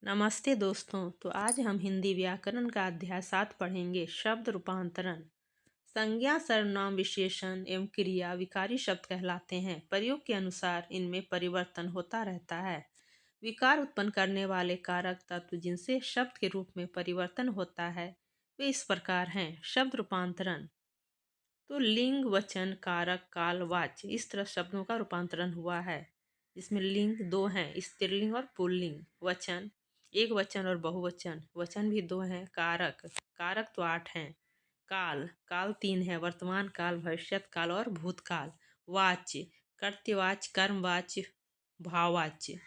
नमस्ते दोस्तों। तो आज हम हिंदी व्याकरण का अध्याय 7 पढ़ेंगे। शब्द रूपांतरण। संज्ञा, सर्वनाम, विशेषण एवं क्रिया विकारी शब्द कहलाते हैं। प्रयोग के अनुसार इनमें परिवर्तन होता रहता है। विकार उत्पन्न करने वाले कारक तत्व जिनसे शब्द के रूप में परिवर्तन होता है वे इस प्रकार हैं। शब्द रूपांतरण तो लिंग, वचन, कारक, काल, वाच्य इस तरह शब्दों का रूपांतरण हुआ है। इसमें लिंग दो हैं, स्त्रीलिंग और पुल्लिंग। वचन एक वचन और बहुवचन, वचन भी दो हैं। कारक कारक तो 8 हैं। काल काल 3 है, वर्तमान काल, भविष्यत काल और भूतकाल। वाच्य कर्तवाच्य, कर्मवाच्य, भाववाच्य।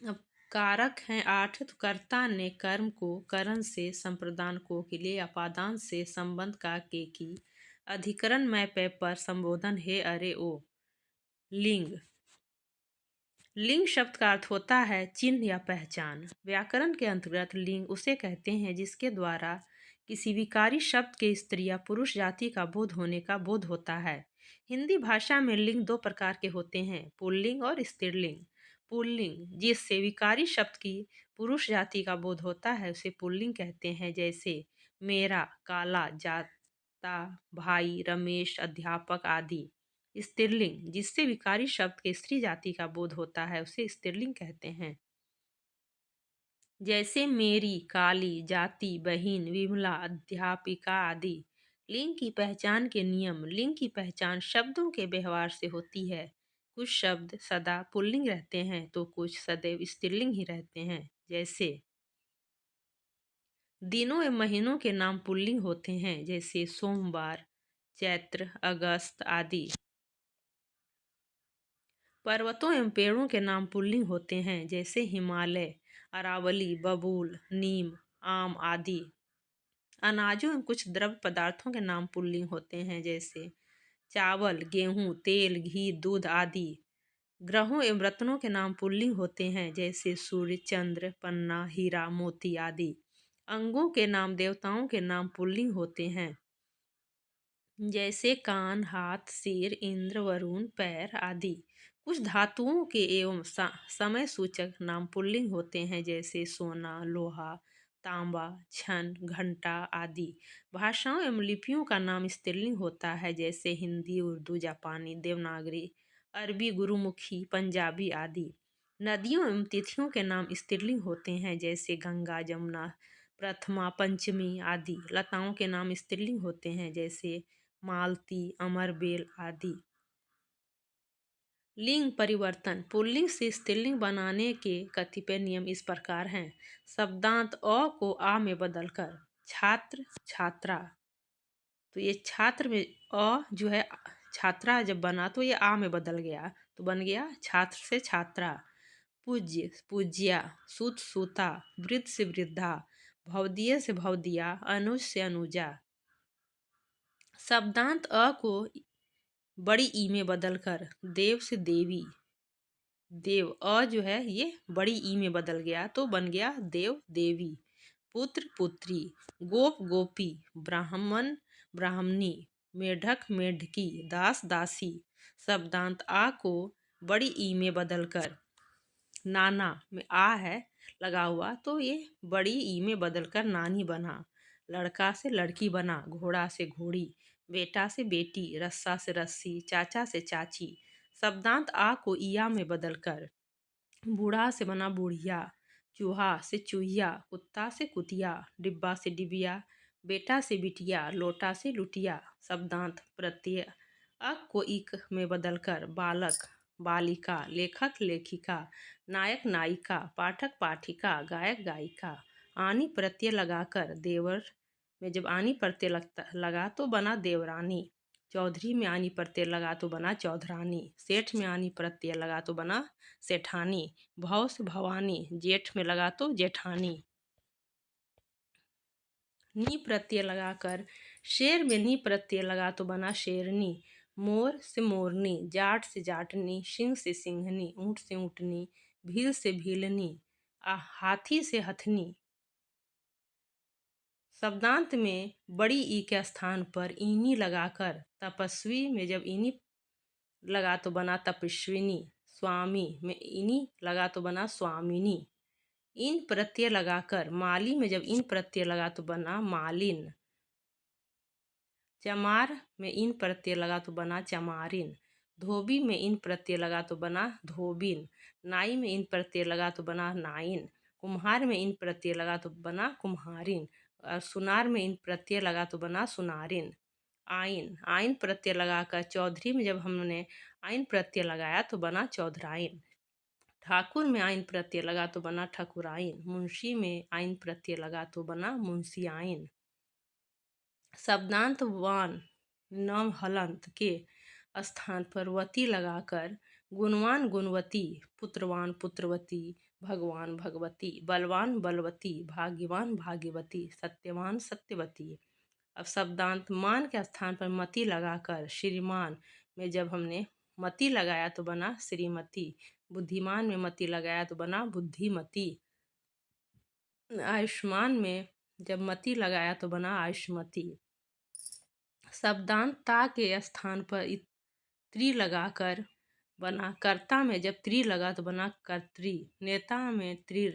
अब कारक हैं 8। तो कर्ता ने कर्म को करण से, संप्रदान को के लिए, अपादान से, संबंध का के की, अधिकरण में पे पर, संबोधन हे अरे ओ। लिंग लिंग शब्द का अर्थ होता है चिन्ह या पहचान। व्याकरण के अंतर्गत लिंग उसे कहते हैं जिसके द्वारा किसी विकारी शब्द के स्त्री या पुरुष जाति का बोध होने का बोध होता है। हिंदी भाषा में लिंग दो प्रकार के होते हैं, पुल्लिंग और स्त्रीलिंग। पुल्लिंग जिससे विकारी शब्द की पुरुष जाति का बोध होता है उसे पुल्लिंग कहते हैं, जैसे मेरा, काला, जाता, भाई, रमेश, अध्यापक आदि। स्त्रीलिंग जिससे विकारी शब्द के स्त्री जाति का बोध होता है उसे स्त्रीलिंग कहते हैं, जैसे मेरी, काली, जाति, बहिन, विमला, अध्यापिका आदि। लिंग की पहचान के नियम। लिंग की पहचान शब्दों के व्यवहार से होती है। कुछ शब्द सदा पुल्लिंग रहते हैं तो कुछ सदैव स्त्रीलिंग ही रहते हैं। जैसे दिनों एवं महीनों के नाम पुल्लिंग होते हैं, जैसे सोमवार, चैत्र, अगस्त आदि। पर्वतों एवं पेड़ों के नाम पुल्लिंग होते हैं, जैसे हिमालय, अरावली, बबूल, नीम, आम आदि। अनाजों एवं कुछ द्रव्य पदार्थों के नाम पुल्लिंग होते हैं, जैसे चावल, गेहूं, तेल, घी, दूध आदि। ग्रहों एवं रत्नों के नाम पुल्लिंग होते हैं, जैसे सूर्य, चंद्र, पन्ना, हीरा, मोती आदि। अंगों के नाम, देवताओं के नाम पुल्लिंग होते हैं, जैसे कान, हाथ, सिर, इंद्र, वरुण, पैर आदि। कुछ धातुओं के एवं समय सूचक नाम पुल्लिंग होते हैं, जैसे सोना, लोहा, तांबा, छन, घंटा आदि। भाषाओं एवं लिपियों का नाम स्त्रीलिंग होता है, जैसे हिंदी, उर्दू, जापानी, देवनागरी, अरबी, गुरुमुखी, पंजाबी आदि। नदियों एवं तिथियों के नाम स्त्रीलिंग होते हैं, जैसे गंगा, जमुना, प्रथमा, पंचमी आदि। लताओं के नाम स्त्रीलिंग होते हैं, जैसे मालती, अमरबेल आदि। लिंग परिवर्तन। पुल्लिंग से स्त्रीलिंग बनाने के कतिपय नियम इस प्रकार हैं। शब्दांत अ को आ में बदलकर छात्र, छात्रा। तो ये छात्र में अ जो है छात्रा जब बना तो ये आ में बदल गया तो बन गया छात्र से छात्रा। पूज्य, पूज्या, सूत, सूता, वृद्ध से वृद्धा, भवदीय से भवदिया, अनुज से अनुजा। शब्दांत अ को बड़ी ई में बदलकर देव से देवी, देव अ जो है ये बड़ी ई में बदल गया तो बन गया देव, देवी। पुत्र, पुत्री, गोप, गोपी, ब्राह्मण, ब्राह्मणी, मेढक, मेढकी, दास, दासी। शब्दांत आ को बड़ी ई में बदलकर नाना में आ है लगा हुआ तो ये बड़ी ई में बदलकर नानी बना। लड़का से लड़की बना, घोड़ा से घोड़ी, बेटा से बेटी, रस्सा से रस्सी, चाचा से चाची। शब्दांत आ को इया में बदलकर बूढ़ा से बना बुढ़िया, चूहा से चूहिया, कुत्ता से कुतिया, डिब्बा से डिबिया, बेटा से बिटिया, लोटा से लुटिया। शब्दांत प्रत्यय अक को इक में बदलकर बालक, बालिका, लेखक, लेखिका, नायक, नायिका, पाठक, पाठिका, गायक, गायिका। आनी प्रत्यय लगाकर देवर में जब आनी प्रत्यय लगा तो बना देवरानी। चौधरी में आनी प्रत्यय लगा तो बना चौधरानी। सेठ में आनी प्रत्यय लगा तो बना सेठानी। भव से भवानी, जेठ में लगा तो जेठानी। नी प्रत्यय लगाकर शेर में नी प्रत्यय लगा तो बना शेरनी। मोर से मोरनी, जाट से जाटनी, सिंह से सिंहनी, ऊंट से ऊँटनी, भील से भीलनी, हाथी से हथनी। शब्दांत में बड़ी ई के स्थान पर ईनी लगाकर तपस्वी में जब ईनी लगा तो बना तपस्विनी। स्वामी में ईनी लगा तो बना स्वामिनी। इन प्रत्यय लगाकर माली में जब इन प्रत्यय लगा तो बना मालिन। चमार में इन प्रत्यय लगा तो बना चमारिन। धोबी में इन प्रत्यय लगा तो बना धोबिन। नाई में इन प्रत्यय लगा तो बना नाइन। कुम्हार में इन प्रत्यय लगा तो बना कुम्हारिन। और सुनार में इन प्रत्यय लगा तो बना सुनारिन। आइन आइन प्रत्यय लगाकर चौधरी में जब हमने आइन प्रत्यय लगाया तो बना चौधराइन। ठाकुर में आइन प्रत्यय लगा तो बना ठकुराइन। मुंशी में आइन प्रत्यय लगा तो बना मुंशियाइन। शब्दांत वान नव हलंत के स्थान पर वती लगाकर गुणवान गुणवती, पुत्रवान पुत्रवती, भगवान भगवती, बलवान बलवती, भाग्यवान भाग्यवती, सत्यवान सत्यवती। अब शब्दांत मान के स्थान पर मति लगाकर श्रीमान में जब हमने मति लगाया तो बना श्रीमती। बुद्धिमान में मति लगाया तो बना बुद्धिमती। आयुष्मान में जब मति लगाया तो बना आयुष्मती। शब्दांत ता के स्थान पर त्री लगाकर बना कर्ता में जब त्री लगा तो बना कर्त्री। नेता में त्री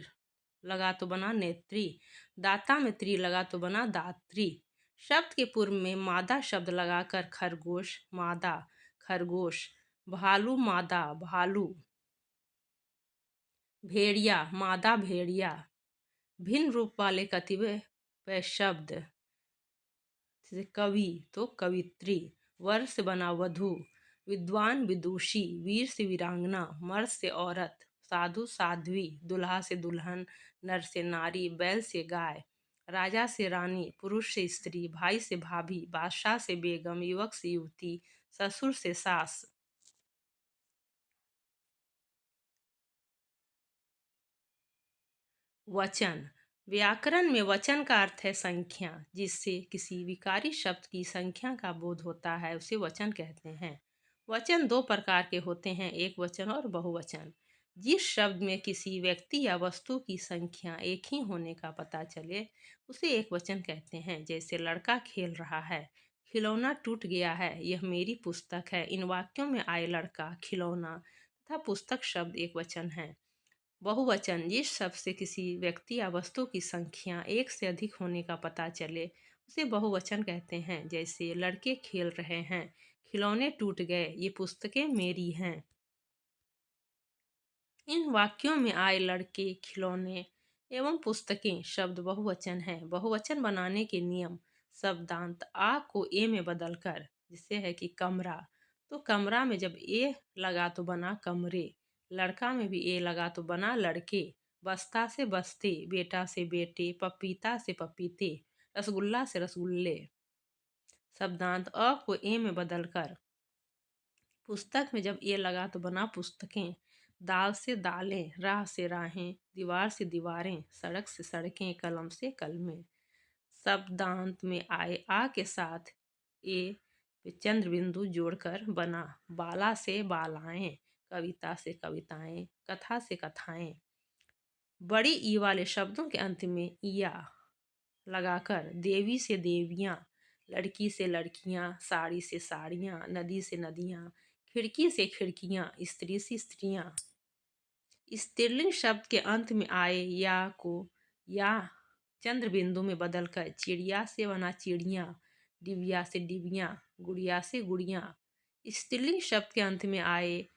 लगा तो बना नेत्री। दाता में त्री लगा तो बना दात्री। शब्द के पूर्व में मादा शब्द लगाकर खरगोश मादा खरगोश। भालू मादा भालू। भेड़िया मादा भेड़िया। भिन्न रूप वाले कतिपय शब्द जैसे कवि तो कवित्री। वर से बना वधु। विद्वान विदुषी। वीर से वीरांगना। मर्द से औरत। साधु साध्वी। दुल्हा से दुल्हन। नर से नारी। बैल से गाय। राजा से रानी। पुरुष से स्त्री। भाई से भाभी। बादशाह से बेगम। युवक से युवती। ससुर से सास। वचन व्याकरण में वचन का अर्थ है संख्या। जिससे किसी विकारी शब्द की संख्या का बोध होता है उसे वचन कहते हैं। वचन दो प्रकार के होते हैं, एक वचन और बहुवचन। जिस शब्द में किसी व्यक्ति या वस्तु की संख्या एक ही होने का पता चले उसे एक वचन कहते हैं। जैसे लड़का खेल रहा है, खिलौना टूट गया है, यह मेरी पुस्तक है। इन वाक्यों में आए लड़का, खिलौना तथा पुस्तक शब्द एक वचन है। बहुवचन जिस शब्द से किसी व्यक्ति या वस्तु की संख्या एक से अधिक होने का पता चले उसे बहुवचन कहते हैं। जैसे लड़के खेल रहे हैं, खिलौने टूट गए, ये पुस्तकें मेरी हैं। इन वाक्यों में आए लड़के, खिलौने एवं पुस्तकें शब्द बहुवचन है। बहुवचन बनाने के नियम शब्दांत आ को ए में बदलकर, जिससे है कि कमरा तो कमरा में जब ए लगा तो बना कमरे। लड़का में भी ए लगा तो बना लड़के। बस्ता से बस्ते। बेटा से बेटे। पपीता से पपीते। रसगुल्ला से रसगुल्ले। शब्दांत अ को ए में बदलकर पुस्तक में जब ए लगा तो बना पुस्तकें। दाल से दालें। राह से राहें। दीवार से दीवारें। सड़क से सड़कें। कलम से कलमें। शब्दांत में आए आ के साथ ए पे चंद्र बिंदु जोड़कर बना बाला से बालाएं। कविता से कविताएं। कथा से कथाएं। बड़ी ई वाले शब्दों के अंत में इया लगाकर देवी से देवियां। लड़की से लड़कियां। साड़ी से साड़ियां। नदी से नदियां। खिड़की से खिड़कियां। स्त्री से स्त्रियां। स्त्रीलिंग शब्द के अंत में आए या को या चंद्र बिंदु में बदलकर चिड़िया से बना चिड़िया। डिबिया से डिबिया। गुड़िया से गुड़िया। स्त्रीलिंग शब्द के अंत में आए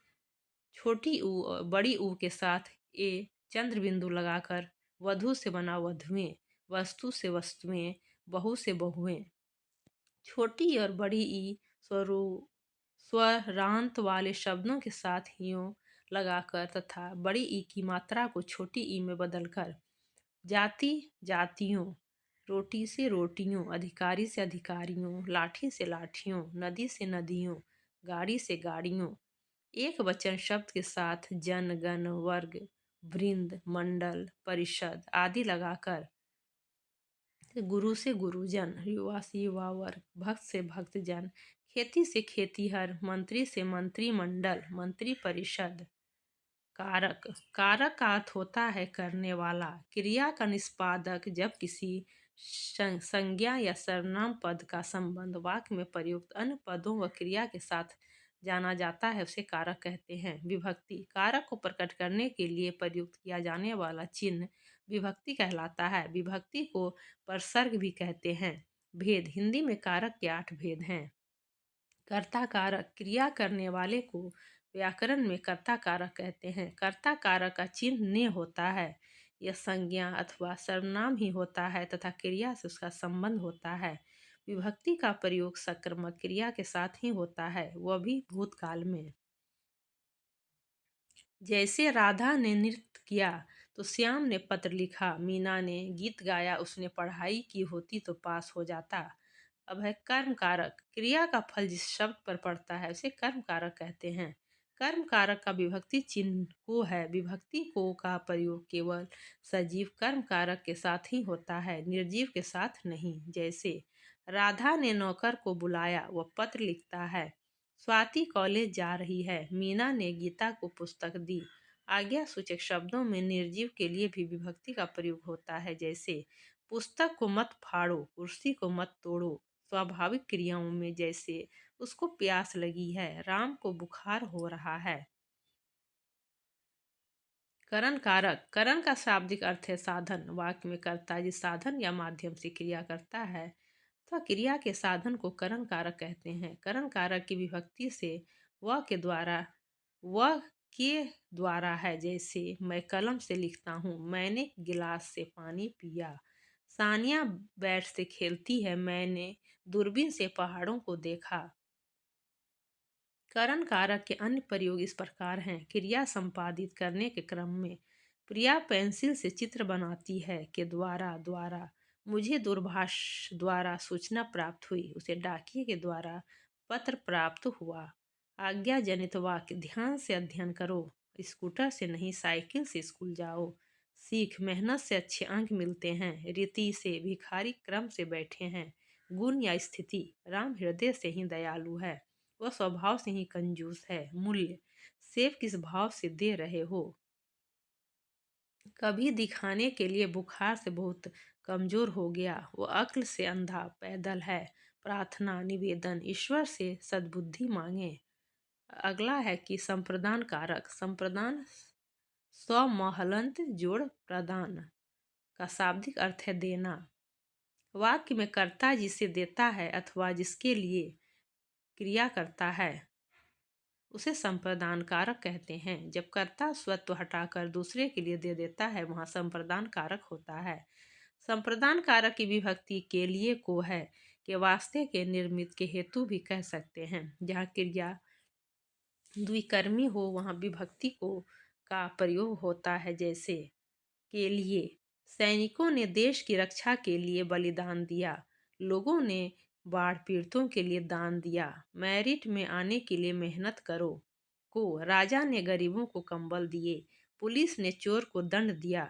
छोटी ऊ और बड़ी ऊ के साथ ए चंद्र बिंदु लगाकर वधु से बना वधुएं। वस्तु से वस्तुएं। बहू से बहुएं। छोटी और बड़ी ई स्वरांत वाले शब्दों के साथ हियों लगाकर तथा बड़ी ई की मात्रा को छोटी ई में बदलकर जाति जातियों। रोटी से रोटियों। अधिकारी से अधिकारियों। लाठी से लाठियों। नदी से नदियों। गाड़ी से गाड़ियों। एक वचन शब्द के साथ जन गण वर्ग वृंद मंडल परिषद आदि लगाकर गुरु से गुरुजन। युवा से युवा वर्ग। भक्त से भक्तजन। खेती से खेतीहर। मंत्री से मंत्रिमंडल मंत्री परिषद। कारक कारक का अर्थ होता है करने वाला। क्रिया का निष्पादक जब किसी संज्ञा या सर्वनाम पद का संबंध वाक्य में प्रयुक्त अन्य पदों व क्रिया के साथ जाना जाता है उसे कारक कहते हैं। विभक्ति कारक को प्रकट करने के लिए प्रयुक्त किया जाने वाला चिन्ह विभक्ति कहलाता है। विभक्ति को परसर्ग भी कहते हैं। भेद। हिंदी में कारक के 8 भेद हैं। कर्ता कारक। क्रिया करने वाले को व्याकरण में कर्ता कारक कहते हैं। कर्ता कारक का चिन्ह ने होता है। यह संज्ञा अथवा सर्वनाम ही होता है तथा क्रिया से उसका संबंध होता है। विभक्ति का प्रयोग सक्रामक क्रिया के साथ ही होता है, वह भी भूतकाल में। जैसे राधा ने नृत्य किया तो श्याम ने पत्र लिखा, मीना ने गीत गाया, उसने पढ़ाई की होती तो पास हो जाता। अब है कर्म कारक। क्रिया का फल जिस शब्द पर पड़ता है उसे कर्म कारक कहते हैं। कर्म कारक का विभक्ति चिन्ह को है। विभक्ति को का प्रयोग केवल सजीव कर्म कारक के साथ ही होता है, निर्जीव के साथ नहीं। जैसे राधा ने नौकर को बुलाया, वह पत्र लिखता है। स्वाति कॉलेज जा रही है, मीना ने गीता को पुस्तक दी। आज्ञा सूचक शब्दों में निर्जीव के लिए भी विभक्ति का प्रयोग होता है। जैसे पुस्तक को मत फाड़ो, कुर्सी को मत तोड़ो। स्वाभाविक क्रियाओं में जैसे उसको प्यास लगी है, राम को बुखार हो रहा है। करण कारक। करण का शाब्दिक अर्थ है साधन। वाक्य में कर्ता जिस साधन या माध्यम से क्रिया करता है अथवा क्रिया के साधन को करण कारक कहते हैं। करण कारक की विभक्ति से वह के द्वारा, वह के द्वारा है। जैसे मैं कलम से लिखता हूँ, मैंने गिलास से पानी पिया। सानिया बैट से खेलती है, मैंने दूरबीन से पहाड़ों को देखा। करण कारक के अन्य प्रयोग इस प्रकार हैं। क्रिया संपादित करने के क्रम में प्रिया पेंसिल से चित्र बनाती है के द्वारा द्वारा मुझे दूरभाष द्वारा सूचना प्राप्त हुई, उसे डाकिये के द्वारा पत्र प्राप्त हुआ। आज्ञा जनित वाक्य। ध्यान से अध्ययन करो, स्कूटर से नहीं साइकिल से स्कूल जाओ। सीख। मेहनत से अच्छे अंक मिलते हैं। रीति से भिखारी क्रम से बैठे हैं। गुण या स्थिति। राम हृदय से ही दयालु है, वह स्वभाव से ही कंजूस है। मूल्य। सेब किस भाव से दे रहे हो। कभी दिखाने के लिए बुखार से बहुत कमजोर हो गया, वो अक्ल से अंधा पैदल है। प्रार्थना। निवेदन। ईश्वर से सद्बुद्धि मांगे। अगला है कि संप्रदान कारक। संप्रदान स्वमहलंत जोड़ प्रदान का शाब्दिक अर्थ है देना। वाक्य में कर्ता जिसे देता है अथवा जिसके लिए क्रिया करता है उसे संप्रदान कारक कहते हैं। जब कर्ता स्वत्व हटाकर दूसरे के लिए दे देता है वहाँ संप्रदान कारक होता है। संप्रदान कारक की विभक्ति के लिए को है के वास्ते के निर्मित के हेतु भी कह सकते हैं। जहाँ क्रिया द्विकर्मी हो वहाँ विभक्ति को का प्रयोग होता है। जैसे के लिए। सैनिकों ने देश की रक्षा के लिए बलिदान दिया। लोगों ने बाढ़ पीड़ितों के लिए दान दिया। मेरिट में आने के लिए मेहनत करो। को। राजा ने गरीबों को कंबल दिए। पुलिस ने चोर को दंड दिया।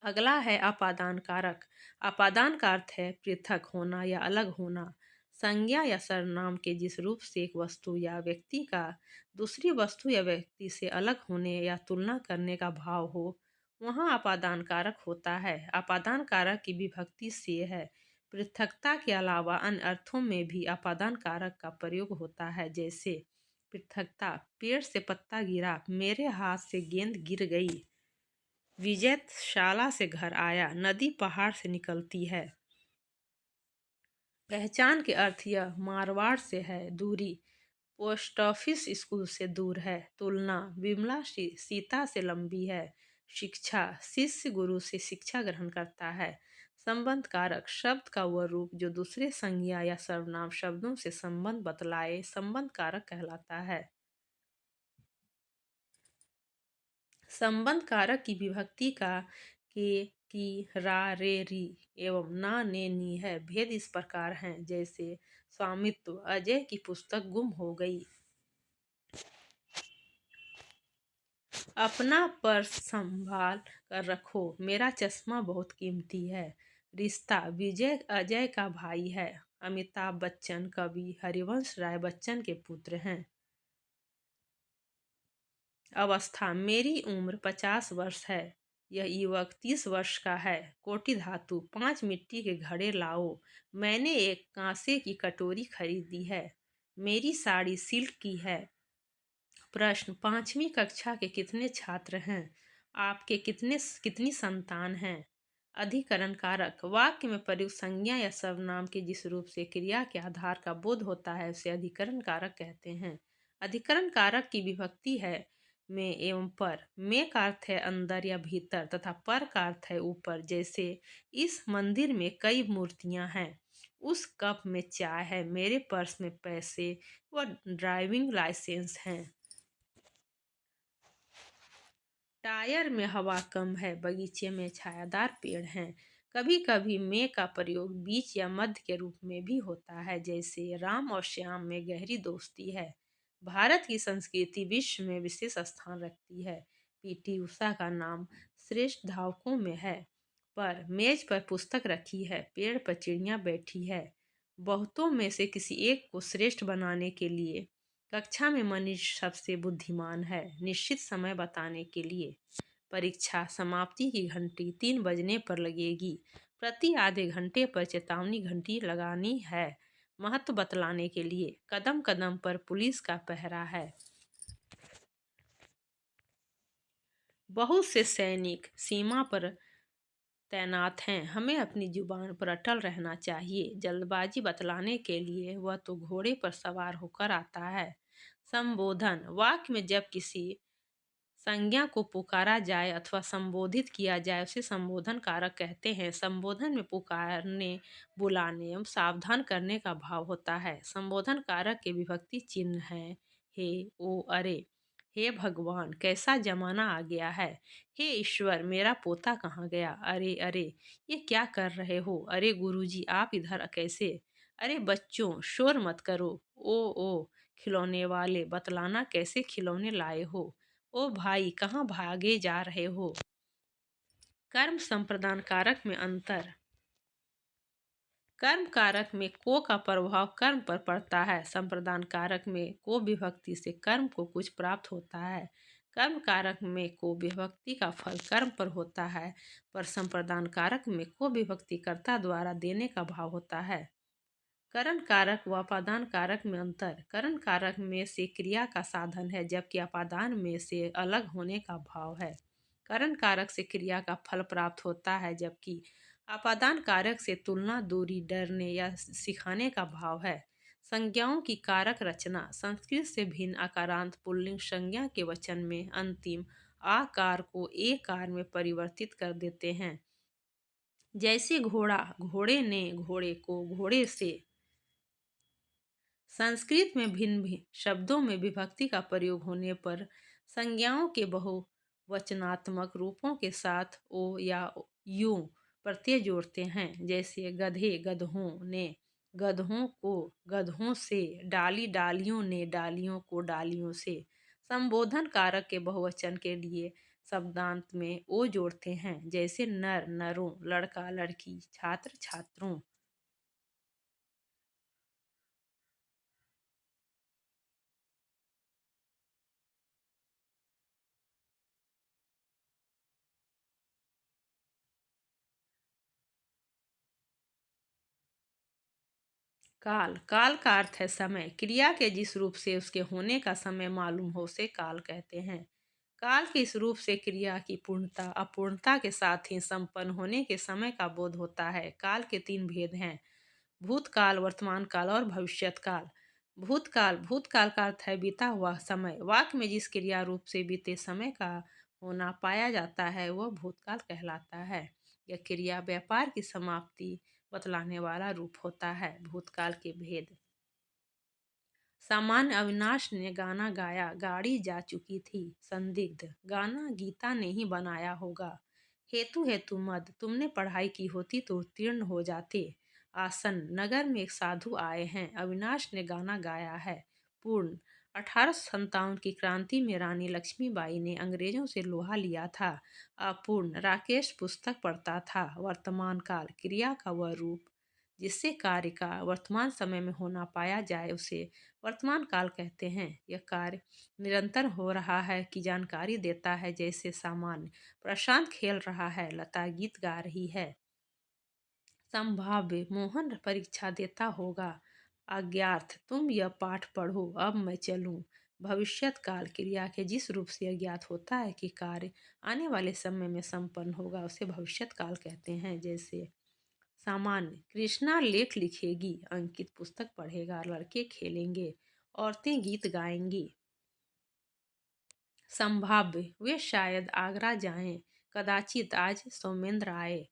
अगला है अपादान कारक। अपादान का अर्थ है पृथक होना या अलग होना। संज्ञा या सर्वनाम के जिस रूप से एक वस्तु या व्यक्ति का दूसरी वस्तु या व्यक्ति से अलग होने या तुलना करने का भाव हो वहाँ अपादान कारक होता है। अपादान कारक की विभक्ति से है। पृथकता के अलावा अन्य अर्थों में भी अपादान कारक का प्रयोग होता है। जैसे पृथकता। पेड़ से पत्ता गिरा, मेरे हाथ से गेंद गिर गई। विजय शाला से घर आया, नदी पहाड़ से निकलती है। पहचान के अर्थ यह मारवाड़ से है, दूरी। पोस्ट ऑफिस स्कूल से दूर है। तुलना। विमला सीता से लंबी है। शिक्षा। शिष्य गुरु से शिक्षा ग्रहण करता है। संबंध कारक। शब्द का वह रूप जो दूसरे संज्ञा या सर्वनाम शब्दों से संबंध बतलाए संबंध कारक कहलाता है। संबंध कारक की विभक्ति का के, की, रा, रे, री एवं ना, ने, नी है। भेद इस प्रकार हैं। जैसे स्वामित्व। अजय की पुस्तक गुम हो गई। अपना पर्स संभाल कर रखो, मेरा चश्मा बहुत कीमती है। रिश्ता। विजय अजय का भाई है। अमिताभ बच्चन कवि हरिवंश राय बच्चन के पुत्र हैं। अवस्था। मेरी उम्र 50 वर्ष है, यह युवक 30 वर्ष का है। कोटि धातु। 5 मिट्टी के घड़े लाओ, मैंने एक कांसे की कटोरी खरीदी है। मेरी साड़ी सिल्क की है। प्रश्न। 5वीं कक्षा के कितने छात्र हैं। आपके कितनी संतान हैं? अधिकरण कारक वाक्य में प्रयुक्त संज्ञा या सर्वनाम के जिस रूप से क्रिया के आधार का बोध होता है उसे अधिकरण कारक कहते हैं। अधिकरण कारक की विभक्ति है में एवं पर। में का अर्थ है अंदर या भीतर तथा पर का अर्थ है ऊपर। जैसे इस मंदिर में कई मूर्तियां हैं, उस कप में चाय है, मेरे पर्स में पैसे व ड्राइविंग लाइसेंस हैं। टायर में हवा कम है, बगीचे में छायादार पेड़ हैं। कभी कभी में का प्रयोग बीच या मध्य के रूप में भी होता है, जैसे राम और श्याम में गहरी दोस्ती है। भारत की संस्कृति विश्व में विशेष स्थान रखती है। पीटी उषा का नाम श्रेष्ठ धावकों में है। पर मेज पर पुस्तक रखी है, पेड़ पर चिड़िया बैठी है। बहुतों में से किसी एक को श्रेष्ठ बनाने के लिए कक्षा में मनीष सबसे बुद्धिमान है। निश्चित समय बताने के लिए परीक्षा समाप्ति की घंटी 3 बजने पर लगेगी। प्रति आधे घंटे पर चेतावनी घंटी लगानी है। महत्व बतलाने के लिए कदम कदम पर पुलिस का पहरा है। बहुत से सैनिक सीमा पर तैनात हैं, हमें अपनी जुबान पर अटल रहना चाहिए। जल्दबाजी बतलाने के लिए वह तो घोड़े पर सवार होकर आता है। संबोधन वाक्य में जब किसी संज्ञा को पुकारा जाए अथवा संबोधित किया जाए उसे संबोधन कारक कहते हैं। संबोधन में पुकारने, बुलाने एवं सावधान करने का भाव होता है। संबोधन कारक के विभक्ति चिन्ह हैं हे, ओ, अरे। हे भगवान, कैसा जमाना आ गया है। हे ईश्वर, मेरा पोता कहाँ गया। अरे अरे, ये क्या कर रहे हो। अरे गुरुजी, आप इधर कैसे। अरे बच्चों, शोर मत करो। ओ खिलौने वाले, बतलाना कैसे खिलौने लाए हो। ओ भाई, कहाँ भागे जा रहे हो। कर्म संप्रदान कारक में अंतर। कर्म कारक में को का प्रभाव कर्म पर पड़ता है। संप्रदान कारक में को विभक्ति से कर्म को कुछ प्राप्त होता है। कर्म कारक में को विभक्ति का फल कर्म पर होता है, पर संप्रदान कारक में को विभक्ति कर्ता द्वारा देने का भाव होता है। करण कारक व अपादान कारक में अंतर। करण कारक में से क्रिया का साधन है, जबकि अपादान में से अलग होने का भाव है। करण कारक से क्रिया का फल प्राप्त होता है, जबकि अपादान कारक से तुलना, दूरी, डरने या सिखाने का भाव है। संज्ञाओं की कारक रचना संस्कृत से भिन्न आकारांत पुल्लिंग संज्ञा के वचन में अंतिम आकार को ए कार में परिवर्तित कर देते हैं। जैसे घोड़ा, घोड़े ने, घोड़े को, घोड़े से। संस्कृत में भिन्न भिन्न शब्दों में विभक्ति का प्रयोग होने पर संज्ञाओं के बहुवचनात्मक रूपों के साथ ओ या यू प्रत्यय जोड़ते हैं। जैसे गधे, गधों ने, गधों को, गधों से। डाली, डालियों ने, डालियों को, डालियों से। संबोधन कारक के बहुवचन के लिए शब्दांत में ओ जोड़ते हैं। जैसे नर, नरों, लड़का, लड़की, छात्र, छात्रों। काल, काल का अर्थ है समय। क्रिया के जिस रूप से उसके होने का समय मालूम हो उसे काल कहते हैं। काल के इस रूप से क्रिया की पूर्णता अपूर्णता के साथ ही संपन्न होने के समय का बोध होता है। काल के 3 भेद हैं: भूतकाल, वर्तमान काल और भविष्यत काल। भूतकाल, भूतकाल का अर्थ है बीता हुआ समय। वाक्य में जिस क्रिया रूप से बीते समय का होना पाया जाता है वह भूतकाल कहलाता है। यह क्रिया व्यापार की समाप्ति बतलाने वाला रूप होता है। भूतकाल के भेद। सामान्य अविनाश ने गाना गाया, गाड़ी जा चुकी थी। संदिग्ध, गाना गीता ने ही बनाया होगा। हेतु, हेतु मद, तुमने पढ़ाई की होती तो उत्तीर्ण हो जाते। आसन, नगर में एक साधु आए हैं। अविनाश ने गाना गाया है। पूर्ण, 1857 की क्रांति में रानी लक्ष्मीबाई ने अंग्रेजों से लोहा लिया था। अपूर्ण, राकेश पुस्तक पढ़ता था। वर्तमान काल, क्रिया का वह रूप जिससे कार्य का वर्तमान समय में होना पाया जाए उसे वर्तमान काल कहते हैं। यह कार्य निरंतर हो रहा है की जानकारी देता है। जैसे सामान्य, प्रशांत खेल रहा है, लता गीत गा रही है। संभाव्य, मोहन परीक्षा देता होगा। अज्ञार्थ, तुम यह पाठ पढ़ो, अब मैं चलूं। भविष्यत काल क्रिया के जिस रूप से ज्ञात होता है कि कार्य आने वाले समय में संपन्न होगा उसे भविष्यत काल कहते हैं। जैसे सामान्य, कृष्णा लेख लिखेगी, अंकित पुस्तक पढ़ेगा, लड़के खेलेंगे, औरतें गीत गाएंगी। संभाव्य, वे शायद आगरा जाएं, कदाचित आज सौमेंद्र आए।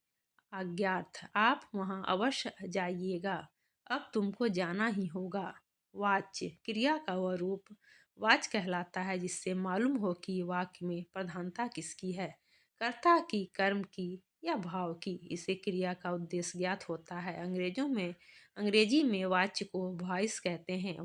अज्ञात, आप वहां अवश्य जाइएगा, अब तुमको जाना ही होगा। वाच्य, क्रिया का वह रूप वाच्य कहलाता है जिससे मालूम हो कि वाक्य में प्रधानता किसकी है, कर्ता की, कर्म की या भाव की। इसे क्रिया का उद्देश्य ज्ञात होता है। अंग्रेजी में वाच्य को वॉइस कहते हैं।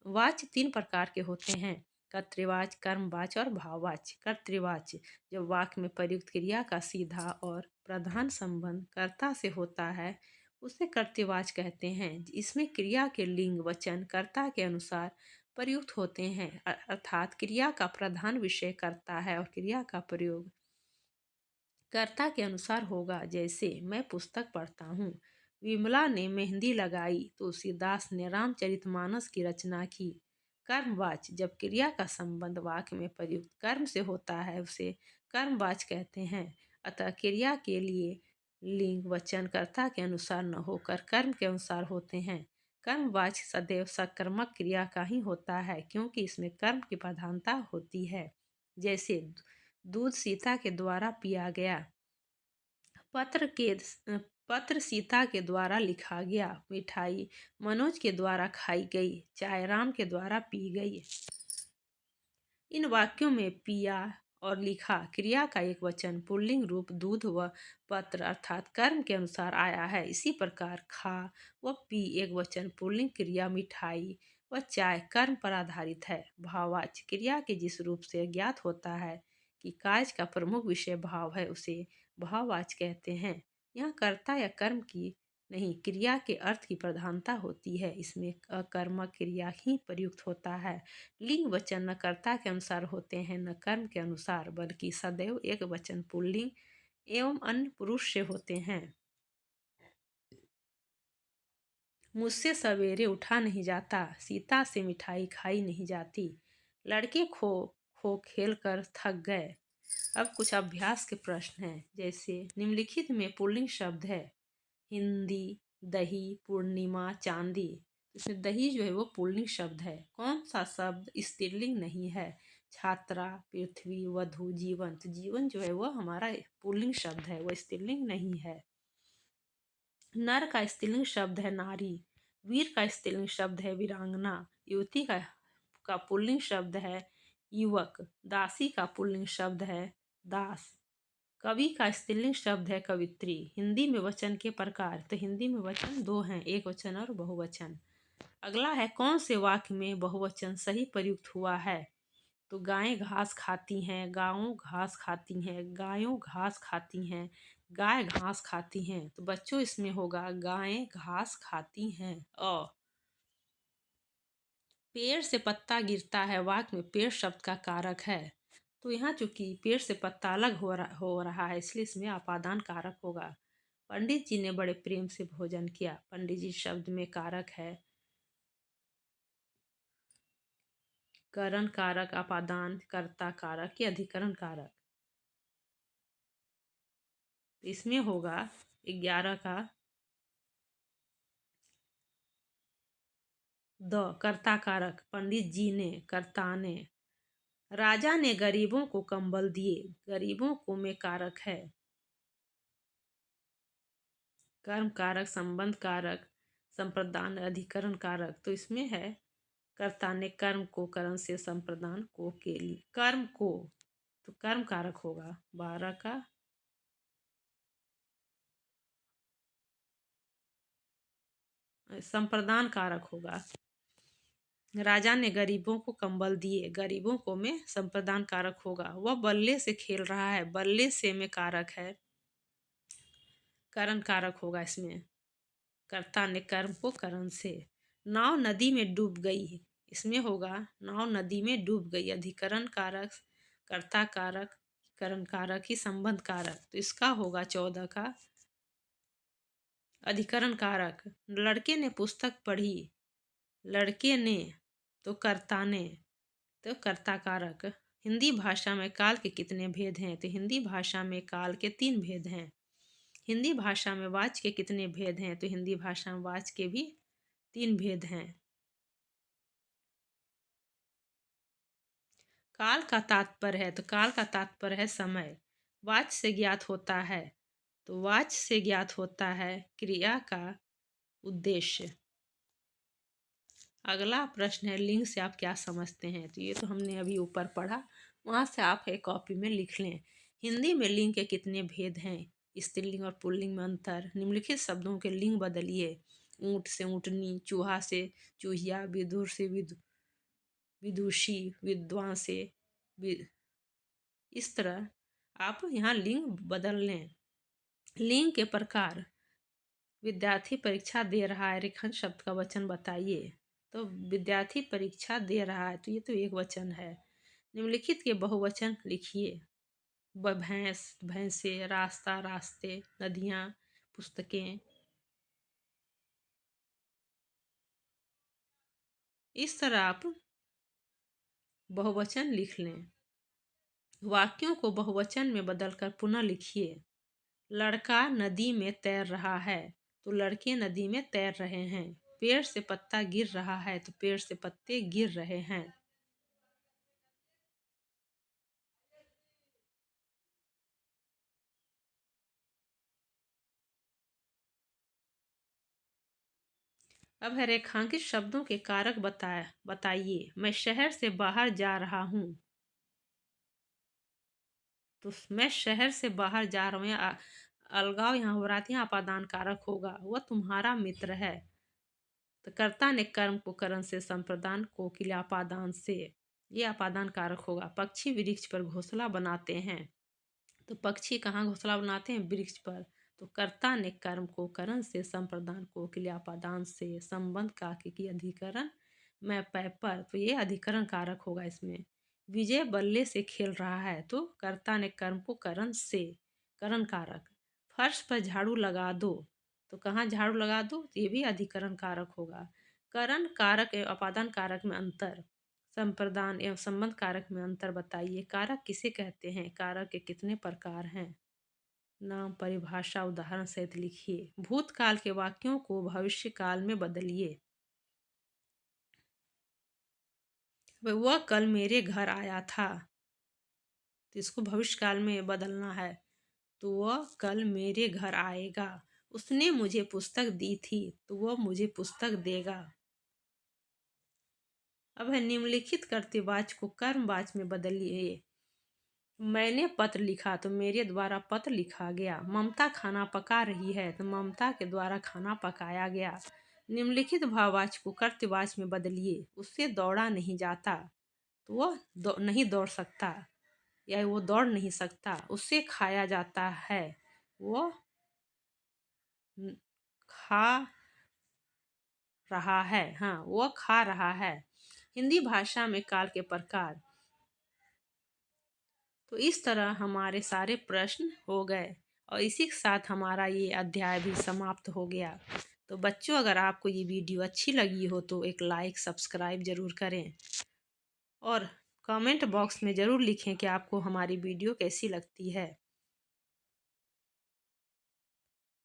वाच्य तीन प्रकार के होते हैं: कर्तृवाच्य, कर्मवाच्य और भाववाच्य। कर्तृवाच्य, जब वाक्य में प्रयुक्त क्रिया का सीधा और प्रधान संबंध कर्ता से होता है उसे कर्तृवाच्य कहते हैं। इसमें क्रिया के लिंग वचन कर्ता के अनुसार प्रयुक्त होते हैं, अर्थात क्रिया का प्रधान विषय कर्ता है और क्रिया का प्रयोग कर्ता के अनुसार होगा। जैसे मैं पुस्तक पढ़ता हूँ, विमला ने मेहंदी लगाई, तुलसीदास ने रामचरितमानस की रचना की। कर्मवाच्य, जब क्रिया का संबंध वाक्य में प्रयुक्त कर्म से होता है उसे कर्मवाच्य कहते हैं। अतः क्रिया के लिए लिंग वचन कर्ता के अनुसार न होकर कर्म के अनुसार होते हैं। कर्मवाच्य सदैव सकर्मक क्रिया का ही होता है क्योंकि इसमें कर्म की प्रधानता होती है। जैसे दूध सीता के द्वारा पिया गया, पत्र के पत्र सीता के द्वारा लिखा गया, मिठाई मनोज के द्वारा खाई गई, चाय राम के द्वारा पी गई। इन वाक्यों में पिया और लिखा क्रिया का एक वचन पुल्लिंग रूप दूध व पत्र अर्थात कर्म के अनुसार आया है। इसी प्रकार खा व पी एक वचन पुल्लिंग क्रिया मिठाई व चाय कर्म पर आधारित है। भाववाच्य, क्रिया के जिस रूप से ज्ञात होता है कि कार्य का प्रमुख विषय भाव है उसे भाववाच्य कहते हैं। यहाँ कर्ता या कर्म की नहीं, क्रिया के अर्थ की प्रधानता होती है। इसमें अकर्मक क्रिया ही प्रयुक्त होता है। लिंग वचन न कर्ता के अनुसार होते हैं न कर्म के अनुसार, बल्कि सदैव एक वचन पुल्लिंग एवं अन्य पुरुष से होते हैं। मुझसे सवेरे उठा नहीं जाता, सीता से मिठाई खाई नहीं जाती, लड़के खो खो खेल कर थक गए। अब कुछ अभ्यास के प्रश्न हैं। जैसे निम्नलिखित में पुल्लिंग शब्द है: हिंदी, दही, पूर्णिमा, चांदी। इसमें दही जो है वो पुल्लिंग शब्द है। कौन सा शब्द स्त्रीलिंग नहीं है? छात्रा, पृथ्वी, वधु, जीवन। तो जीवन जो है वो हमारा पुल्लिंग शब्द है, वो स्त्रीलिंग नहीं है। नर का स्त्रीलिंग शब्द है नारी, वीर का स्त्रीलिंग शब्द है वीरांगना, युवती का पुल्लिंग शब्द है युवक, दासी का पुल्लिंग शब्द है दास, कवि का स्त्रीलिंग शब्द है कवित्री। हिंदी में वचन के प्रकार, तो हिंदी में वचन दो हैं, एक वचन और बहुवचन। अगला है कौन से वाक्य में बहुवचन सही प्रयुक्त हुआ है? तो गायें घास खाती हैं, गायों घास खाती हैं, गायों घास खाती हैं, गाय घास खाती हैं। तो बच्चों इसमें होगा गायें घास खाती हैं। पेड़ से पत्ता गिरता है वाक्य में पेड़ शब्द का कारक है। तो यहाँ चूंकि पेड़ से पत्ता अलग हो रहा है इसलिए इसमें अपादान कारक होगा। पंडित जी ने बड़े प्रेम से भोजन किया, पंडित जी शब्द में कारक है। करण कारक, अपादान, कर्ता कारक या अधिकरण कारक। तो इसमें होगा 11 का द, कर्ता कारक। पंडित जी ने, कर्ता ने। राजा ने गरीबों को कंबल दिए, गरीबों को में कारक है। कर्म कारक, संबंध कारक, संप्रदान, अधिकरण कारक। तो इसमें है कर्ता ने कर्म को करण से संप्रदान को के लिए कर्म को, तो कर्म कारक होगा 12 का। संप्रदान कारक होगा। राजा ने गरीबों को कंबल दिए, गरीबों को में संप्रदान कारक होगा। वह बल्ले से खेल रहा है, बल्ले से में कारक है, करण कारक होगा इसमें। कर्ता ने कर्म को करण से। नाव नदी में डूब गई, इसमें होगा नाव नदी में डूब गई, अधिकरण कारक, कर्ता कारक, करण कारक ही संबंध कारक। तो इसका होगा 14 का अधिकरण कारक। लड़के ने पुस्तक पढ़ी, लड़के ने तो कर्ता ने, तो कर्ता कारक। हिंदी भाषा में काल के कितने भेद हैं? तो हिंदी भाषा में काल के 3 भेद हैं। हिंदी भाषा में वाच्य के कितने भेद हैं? तो हिंदी भाषा में वाच्य के भी 3 भेद हैं। काल का तात्पर्य है, तो काल का तात्पर्य है समय। वाच्य से ज्ञात होता है, तो वाच्य से ज्ञात होता है क्रिया का उद्देश्य। अगला प्रश्न है, लिंग से आप क्या समझते हैं? तो ये तो हमने अभी ऊपर पढ़ा, वहाँ से आप एक कॉपी में लिख लें। हिंदी में लिंग के कितने भेद हैं? स्त्रीलिंग और पुल्लिंग में अंतर। निम्नलिखित शब्दों के लिंग बदलिए। ऊंट से ऊंटनी, चूहा से चूहिया, विदुर से विदुषी, विद्वान से इस तरह आप यहाँ लिंग बदल लें। लिंग के प्रकार। विद्यार्थी परीक्षा दे रहा है, रेखन शब्द का वचन बताइए। तो विद्यार्थी परीक्षा दे रहा है, तो ये तो एक वचन है। निम्नलिखित के बहुवचन लिखिए। भैंस, भैंसे, रास्ता, रास्ते, नदियाँ, पुस्तकें। इस तरह आप बहुवचन लिख लें। वाक्यों को बहुवचन में बदलकर पुनः लिखिए। लड़का नदी में तैर रहा है, तो लड़के नदी में तैर रहे हैं। पेड़ से पत्ता गिर रहा है, तो पेड़ से पत्ते गिर रहे हैं। अब है रेखांकित शब्दों के कारक बताइए। मैं शहर से बाहर जा रहा हूँ, तो मैं शहर से बाहर जा रहा हूँ, अलगाव यहाँ हो रहा था, अपादान कारक होगा। वह तुम्हारा मित्र है, तो कर्ता ने कर्म को करण से, संप्रदान को क्रियापादान से, ये अपादान कारक होगा। पक्षी वृक्ष पर घोंसला बनाते हैं, तो पक्षी कहाँ घोंसला बनाते हैं? वृक्ष पर। तो कर्ता ने कर्म को करण से, संप्रदान को क्रियापादान से, संबंध का की अधिकरण मैं पै पर, तो ये अधिकरण कारक होगा इसमें। विजय बल्ले से खेल रहा है, तो कर्ता ने कर्म को करण से, करण कारक। फर्श पर झाड़ू लगा दो, तो कहाँ झाड़ू लगा दो? तो ये भी अधिकरण कारक होगा। करण कारक एवं अपादान कारक में अंतर। संप्रदान एवं संबंध कारक में अंतर बताइए। कारक किसे कहते हैं? कारक के कितने प्रकार हैं? नाम, परिभाषा, उदाहरण सहित लिखिए। भूतकाल के वाक्यों को भविष्य काल में बदलिए। वह कल मेरे घर आया था, तो इसको भविष्य काल में बदलना है, तो वह कल मेरे घर आएगा। उसने मुझे पुस्तक दी थी, तो वह मुझे पुस्तक देगा। अब है निम्नलिखित कर्तृवाच्य को कर्मवाच्य में बदलिए। मैंने पत्र लिखा, तो मेरे द्वारा पत्र लिखा गया। ममता खाना पका रही है, तो ममता के द्वारा खाना पकाया गया। निम्नलिखित भाववाच्य को कर्तृवाच्य में बदलिए। उससे दौड़ा नहीं जाता, तो वह नहीं दौड़ सकता या वो दौड़ नहीं सकता। उससे खाया जाता है, वो खा रहा है, हाँ वो खा रहा है। हिंदी भाषा में काल के प्रकार। तो इस तरह हमारे सारे प्रश्न हो गए और इसी के साथ हमारा ये अध्याय भी समाप्त हो गया। तो बच्चों, अगर आपको ये वीडियो अच्छी लगी हो तो एक लाइक, सब्सक्राइब ज़रूर करें और कमेंट बॉक्स में ज़रूर लिखें कि आपको हमारी वीडियो कैसी लगती है।